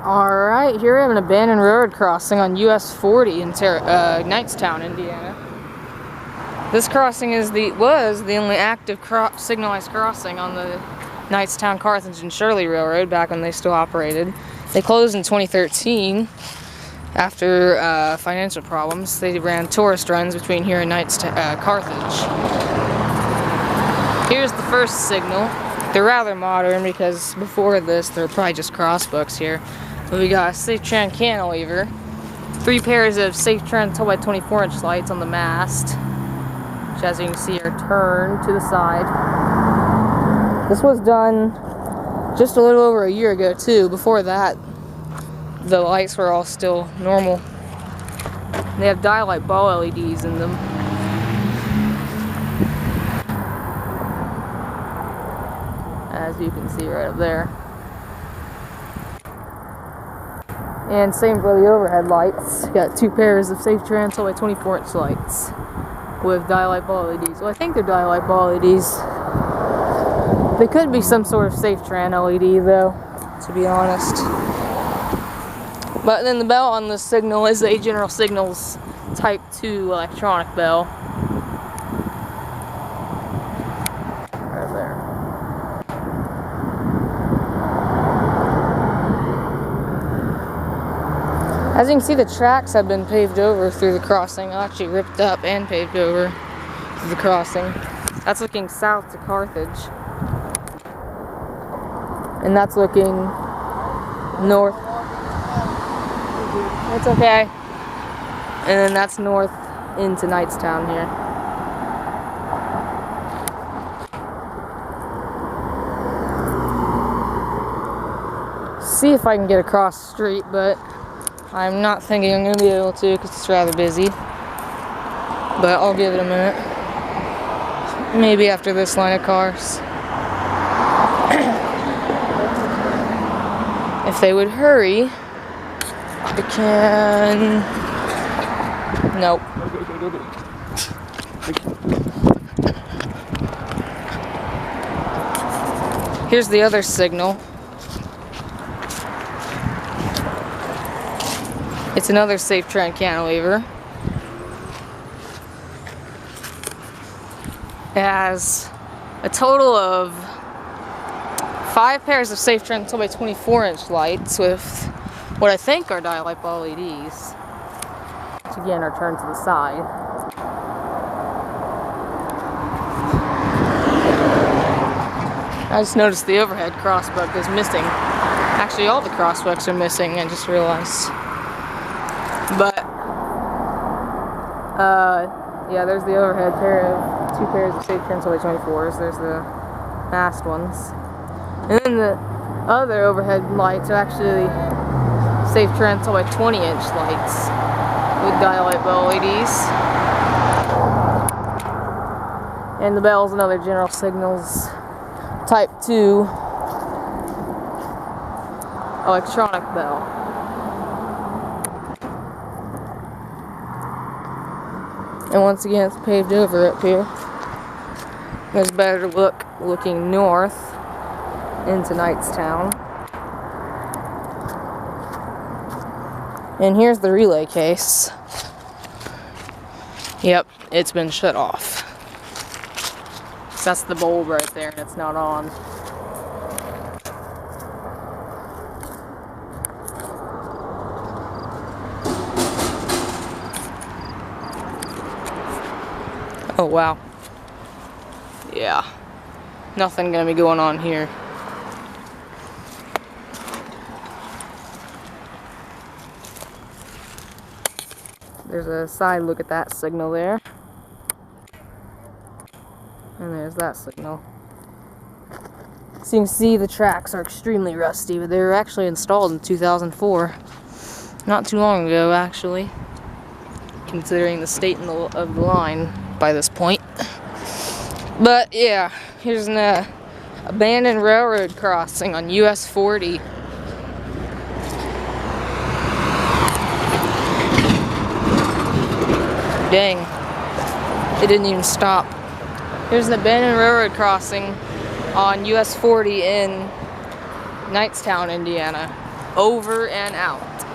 Alright, here we have an abandoned railroad crossing on US-40 in Knightstown, Indiana. This crossing was the only active signalized crossing on the Knightstown, Carthage, and Shirley Railroad back when they still operated. They closed in 2013 after financial problems. They ran tourist runs between here and Carthage. Here's the first signal. They're rather modern because before this they're probably just crossbucks here. But we got a safe tran cantilever, 3 pairs of safe tran 12 by 24-inch lights on the mast, which as you can see are turned to the side. This was done just a little over a year ago too. Before that, the lights were all still normal. They have dialight ball LEDs in them. As you can see right up there. And same for the overhead lights. Got 2 pairs of safe tran 12 by 24-inch lights with dialight ball LEDs. Well, I think they're dialight ball LEDs. They could be some sort of safe tran LED though, to be honest. But then the bell on this signal is a General Signals Type 2 electronic bell. Right there. As you can see, the tracks have been paved over through the crossing. Actually ripped up and paved over through the crossing. That's looking south to Carthage. And that's looking north. It's okay. And then that's north into Knightstown here. See if I can get across the street, but I'm not thinking I'm going to be able to because it's rather busy. But I'll give it a minute. Maybe after this line of cars. If they would hurry, I can... Nope. Here's the other signal. It's another safe tran cantilever. It has a total of 5 pairs of safe tran 12 by 24-inch lights with what I think are dialight ball LEDs, which again are turned to the side. I just noticed the overhead crossbuck is missing. Actually, all the crossbucks are missing, I just realized. But, yeah, there's the overhead pair of 2 pairs of safe tran 12 by 24s. There's the mast ones. And then the other overhead lights are actually safe tran 12 by 20-inch lights with dialight bell LEDs. And the bell's another General Signals Type 2 electronic bell. And once again, it's paved over up here. There's better looking north into Knightstown. And here's the relay case. Yep, it's been shut off. So that's the bulb right there, and it's not on. Oh wow. Yeah. Nothing gonna be going on here. There's a side look at that signal there. And there's that signal. So you can see the tracks are extremely rusty, but they were actually installed in 2004. Not too long ago, actually. Considering the state of the line by this point. But yeah, here's an abandoned railroad crossing on US-40. Dang, it didn't even stop. Here's an abandoned railroad crossing on US-40 in Knightstown, Indiana. over and out.